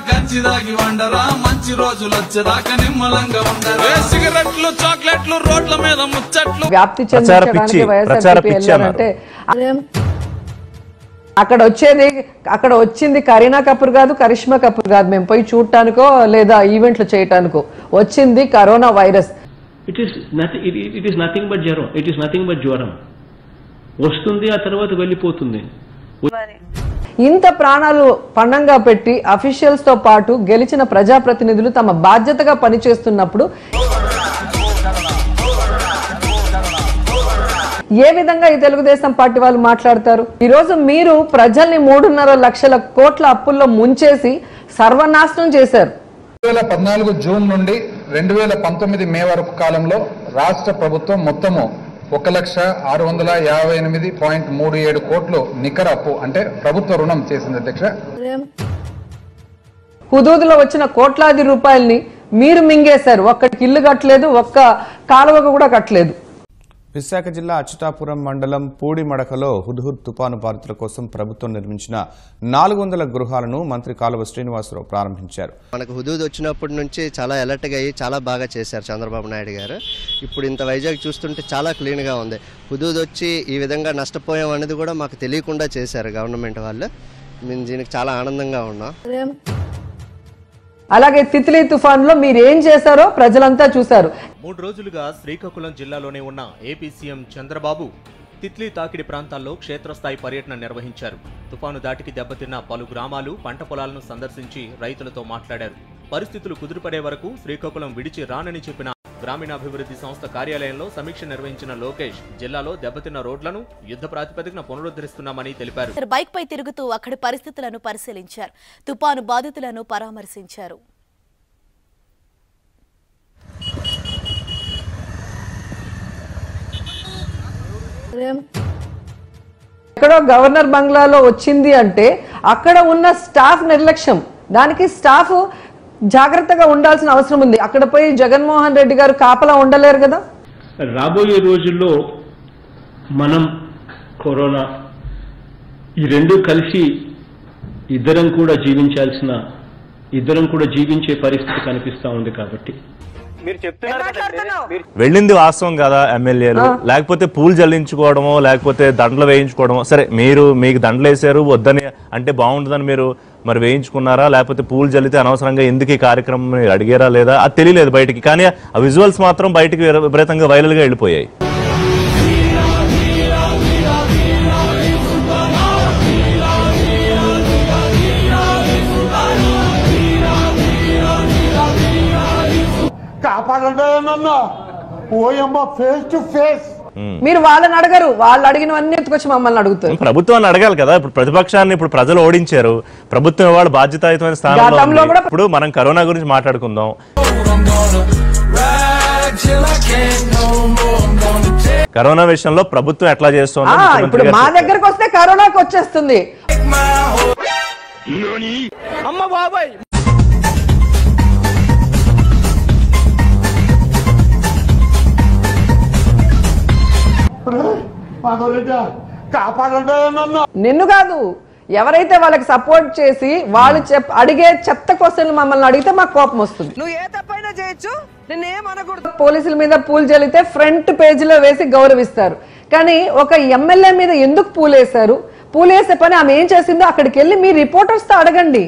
గంజిదాగి వండరా మంచి రోజులు వచ్చేదాకా నిమ్మలంగా ఉండరా సిగరెట్లు చాక్లెట్లు రోడ్ల మీద ముచ్చట్లు వ్యాప్తి చెందించడానికి వైఎస్ఆర్సీపీ వెళ్ళారంటే అక్కడ వచ్చింది కరీనా కపూర్ కాదు, కరిష్మా కపూర్ కాదు. మేము పోయి చూడటానికో లేదా ఈవెంట్లు చేయటానికో వచ్చింది corona virus. It is nothing but జ్వరం. ఇట్ ఈస్ నథింగ్ బట్ జ్వరం వస్తుంది, ఆ తర్వాత వెళ్ళిపోతుంది. ఇంత ప్రాణాలు పణంగా పెట్టి అఫీషియల్స్ తో పాటు గెలిచిన ప్రజాప్రతినిధులు తమ బాధ్యతగా పనిచేస్తున్నప్పుడు ఏ విధంగా ఈ తెలుగుదేశం పార్టీ వాళ్ళు మాట్లాడతారు? ఈ రోజు మీరు ప్రజల్ని 3.5 లక్షల కోట్ల అప్పుల్లో ముంచేసి సర్వనాశనం చేశారు. 2014 జూన్ నుండి 2019 మే వరకు కాలంలో రాష్ట్ర ప్రభుత్వం మొత్తము 1,658.37 కోట్లు నికర అప్పు అంటే ప్రభుత్వ రుణం చేసింది అధ్యక్ష. హుదూదులో వచ్చిన కోట్లాది రూపాయల్ని మీరు మింగేశారు. ఒక్కడికి ఇల్లు కట్టలేదు, ఒక్క కాలువకు కూడా కట్టలేదు. విశాఖ జిల్లా అచ్యుతాపురం మండలం పూడిమడకలో హుద్హుద్ తుపాను బాధితుల కోసం ప్రభుత్వం నిర్మించిన 400 గృహాలను మంత్రి కాలువ శ్రీనివాసరావు ప్రారంభించారు. మనకు హుదూద్ వచ్చినప్పటి నుంచి చాలా అలర్ట్గా అయ్యి చాలా బాగా చేశారు చంద్రబాబు నాయుడు గారు. ఇప్పుడు ఇంత వైజాగ్ చూస్తుంటే చాలా క్లీన్గా ఉంది. హుదూద్ వచ్చి ఈ విధంగా నష్టపోయాం అనేది కూడా మాకు తెలియకుండా చేశారు గవర్నమెంట్ వాళ్ళు. మేము దీనికి చాలా ఆనందంగా ఉన్నాం. అలాగే తిత్లీ తుఫాన్లో మీరు ఏం చేశారో ప్రజలంతా చూశారు. 3 రోజులుగా శ్రీకాకుళం జిల్లాలోనే ఉన్న ఏపీ సీఎం చంద్రబాబు తిత్లీ తాకిడి ప్రాంతాల్లో క్షేత్రస్థాయి పర్యటన నిర్వహించారు. తుఫాను దాటికి దెబ్బతిన్న పలు గ్రామాలు, పంట పొలాలను సందర్శించి రైతులతో మాట్లాడారు. పరిస్థితులు కుదురుపడే వరకు శ్రీకాకుళం విడిచి రానని చెప్పిన గ్రామీణాభివృద్ధి సంస్థ కార్యాలయంలో సమీక్ష నిర్వహించిన లోకేష్ జిల్లాలో దెబ్బతిన్న రోడ్లను యుద్ధ ప్రాతిపదికన పునరుద్ధరిస్తున్నామని తెలిపారు. బైక్ పై తిరుగుతూ అక్కడి పరిస్థితులను పరిశీలించారు. తుపాను బాధితులను పరామర్శించారు. ఎక్కడో గవర్నర్ బంగ్లాలో వచ్చింది అంటే అక్కడ ఉన్న స్టాఫ్ నిర్లక్ష్యం. దానికి స్టాఫ్ జాగ్రత్తగా ఉండాల్సిన అవసరం ఉంది. అక్కడ పోయి జగన్మోహన్ రెడ్డి గారు కాపలా ఉండలేరు కదా. రాబోయే రోజుల్లో మనం కరోనా ఈ రెండు కలిసి ఇద్దరం కూడా జీవించే పరిస్థితి కనిపిస్తా ఉంది. కాబట్టి వెళ్ళింది వాస్తవం కదా ఎమ్మెల్యేలు, లేకపోతే పూలు జల్లించుకోవడమో లేకపోతే దండలు వేయించుకోవడమో. సరే మీకు దండలు వేసారు వద్దని అంటే బాగుంటుందని మీరు మరి వేయించుకున్నారా, లేకపోతే పూలు జల్లితే అనవసరంగా ఎందుకు ఈ కార్యక్రమం అడిగారా లేదా అది తెలియలేదు బయటికి. కానీ ఆ విజువల్స్ మాత్రం బయటికి విపరీతంగా వైరల్ గా వెళ్ళిపోయాయి. మీరు వాళ్ళని అడగరు, వాళ్ళు అడిగినవన్నీ ఎత్తుకొచ్చి మమ్మల్ని అడుగుతారు. ప్రభుత్వాన్ని అడగాలి కదా. ఇప్పుడు ప్రతిపక్షాన్ని ఇప్పుడు ప్రజలు ఓడించారు, ప్రభుత్వం వాళ్ళు బాధ్యతాయుతమైన స్థానంలో. ఇప్పుడు మనం కరోనా గురించి మాట్లాడుకుందాం. కరోనా విషయంలో ప్రభుత్వం ఎట్లా చేస్తుంది? ఇప్పుడు మా దగ్గరకు వస్తే కరోనాకి వచ్చేస్తుంది. నిన్ను కాదు, ఎవరైతే వాళ్ళకి సపోర్ట్ చేసి వాళ్ళు అడిగే చెత్త క్వశ్చన్లు మమ్మల్ని అడిగితే మాకు కోపం వస్తుంది. నువ్వు ఏ తప్పైనా చేయొచ్చు, నిన్నేమనకూడదు. పోలీసుల మీద పూలు జల్లితే ఫ్రంట్ పేజీలో వేసి గౌరవిస్తారు. కానీ ఒక ఎమ్మెల్యే మీద ఎందుకు పూలేశారు? పూలేసే పని ఆమె ఏం చేసిందో అక్కడికి వెళ్ళి మీ రిపోర్టర్స్ తో అడగండి.